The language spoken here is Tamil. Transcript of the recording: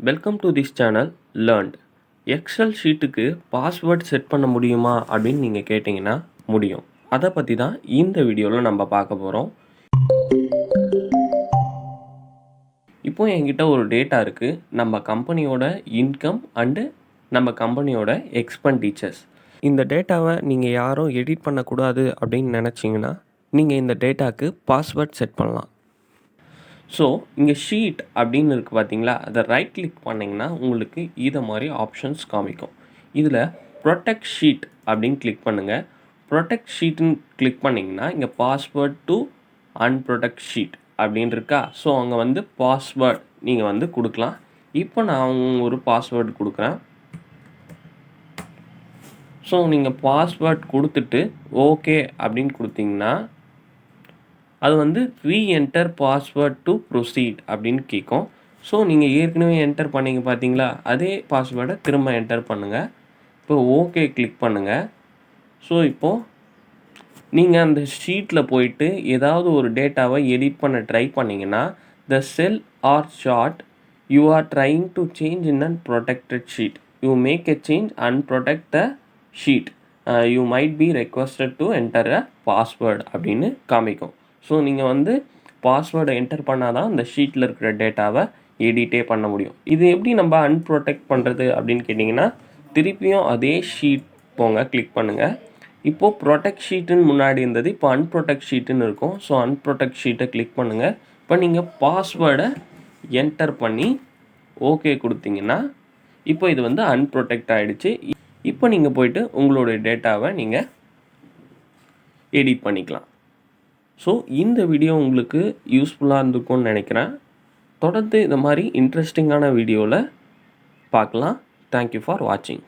Welcome to this channel learnt. Excel ஷீட்டுக்கு பாஸ்வேர்ட் செட் பண்ண முடியுமா அப்படின்னு நீங்கள் கேட்டிங்கன்னா முடியும். அதை பற்றி தான் இந்த வீடியோவில் நம்ம பார்க்க போகிறோம். இப்போ என்கிட்ட ஒரு டேட்டா இருக்குது. நம்ம கம்பெனியோட இன்கம் அண்டு நம்ம கம்பெனியோட எக்ஸ்பெண்டிச்சர்ஸ். இந்த டேட்டாவை நீங்கள் யாரும் எடிட் பண்ணக்கூடாது அப்படின்னு நினச்சிங்கன்னா நீங்கள் இந்த டேட்டாவுக்கு பாஸ்வேர்ட் செட் பண்ணலாம். ஸோ இங்கே ஷீட் அப்படின்னு இருக்குது பார்த்தீங்களா, அதை ரைட் கிளிக் பண்ணிங்கன்னா உங்களுக்கு இதை மாதிரி ஆப்ஷன்ஸ் காமிக்கும். இதில் ப்ரொடெக்ட் ஷீட் அப்படின்னு கிளிக் பண்ணுங்கள். ப்ரொடெக்ட் ஷீட்டுன்னு கிளிக் பண்ணிங்கன்னா இங்கே பாஸ்வேர்ட் டு அன்ப்ரொடெக்ட் ஷீட் அப்படின்னு இருக்கா. ஸோ அங்கே வந்து பாஸ்வேர்ட் நீங்கள் கொடுக்கலாம். இப்போ நான் ஒரு பாஸ்வேர்டு கொடுக்குறேன். ஸோ நீங்கள் பாஸ்வேர்ட் கொடுத்துட்டு ஓகே அப்படின்னு கொடுத்தீங்கன்னா அது ரீஎன்டர் பாஸ்வேர்ட் டு ப்ரொசீட் அப்படின்னு கேட்கும். ஸோ நீங்கள் ஏற்கனவே என்டர் பண்ணிங்க பார்த்தீங்களா, அதே பாஸ்வேர்டை திரும்ப என்டர் பண்ணுங்கள். இப்போ ஓகே கிளிக் பண்ணுங்கள். ஸோ இப்போது நீங்கள் அந்த ஷீட்டில் போயிட்டு ஏதாவது ஒரு டேட்டாவை எடிட் பண்ண ட்ரை பண்ணிங்கன்னா the cell or chart you are trying to change in and protected sheet you make a change and protect the sheet you might be requested to enter a password அப்படின்னு காமிக்கும். ஸோ நீங்கள் பாஸ்வேர்டை என்டர் பண்ணால் தான் அந்த ஷீட்டில் இருக்கிற டேட்டாவை எடிட்டே பண்ண முடியும். இது எப்படி நம்ம அன்ப்ரொடெக்ட் பண்ணுறது அப்படின்னு கேட்டிங்கன்னா திருப்பியும் அதே ஷீட் போங்க, கிளிக் பண்ணுங்கள். இப்போது ப்ரொடெக்ட் ஷீட்டுன்னு முன்னாடி இருந்தது, இப்போ அன்ப்ரொடெக்ட் ஷீட்டுன்னு இருக்கும். ஸோ அன்ப்ரொடெக்ட் ஷீட்டை கிளிக் பண்ணுங்கள். இப்போ நீங்கள் பாஸ்வேர்டை என்டர் பண்ணி ஓகே கொடுத்தீங்கன்னா இப்போ இது அன்ப்ரொடெக்ட் ஆகிடுச்சு. இப்போ நீங்கள் போய்ட்டு உங்களுடைய டேட்டாவை நீங்கள் எடிட் பண்ணிக்கலாம். ஸோ இந்த வீடியோ உங்களுக்கு யூஸ்ஃபுல்லாக இருந்திருக்கும்னு நினைக்கிறேன். தொடர்ந்து இந்த மாதிரி இன்ட்ரெஸ்டிங்கான வீடியோவில் பார்க்கலாம். தேங்க்யூ ஃபார் வாட்சிங்.